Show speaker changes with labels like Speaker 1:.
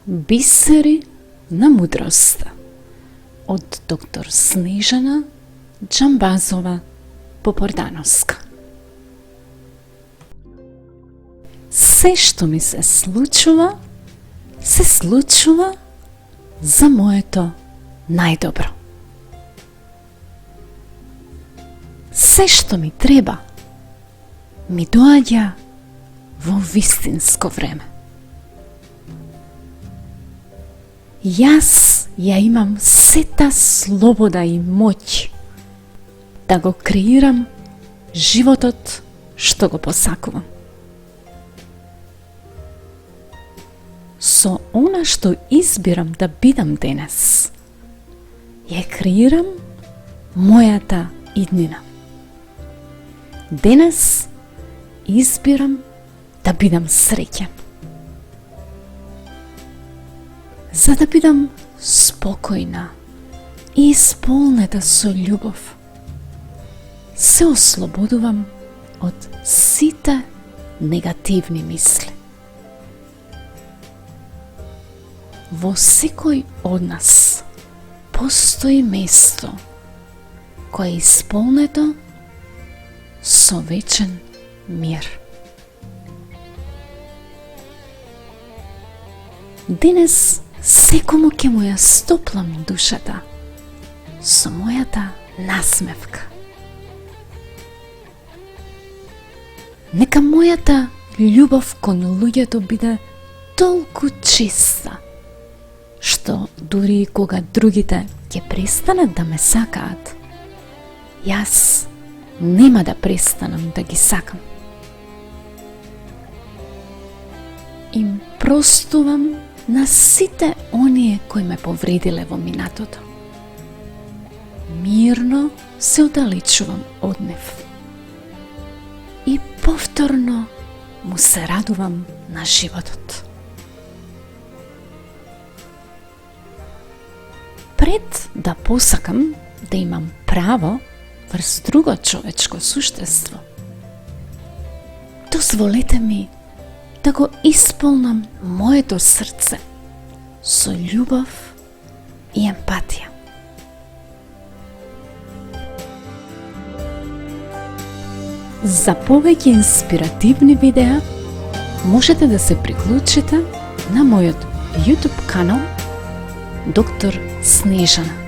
Speaker 1: Бисери на мудроста од доктор Снежана Џамбазова Попордановска. Се што ми се случува за моето најдобро. Се што ми треба ми доаѓа во вистинско време. Јас ја имам сета слобода и моќ да го креирам животот што го посакувам. Со она што избирам да бидам денес, ја креирам мојата иднина. Денес избирам да бидам среќен. За да бидам спокојна и исполнета со љубов, се ослободувам од сите негативни мисли. Во секој од нас постои место кое е исполнето со вечен мир. Денес секому ќе му ја стоплам душата со мојата насмевка. Нека мојата љубов кон луѓето биде толку чиста, што дури и кога другите ќе престанат да ме сакаат, јас нема да престанам да ги сакам. Им простувам на сите оние кои ме повредиле во минатото. Мирно се оддалечувам од нив и повторно му се радувам на животот. Пред да посакам да имам право врз друго човечко суштество, дозволете ми да го исполнам моето срце со љубов и емпатија. За повеќе инспиративни видеа можете да се приклучите на мојот YouTube канал Доктор Снежана.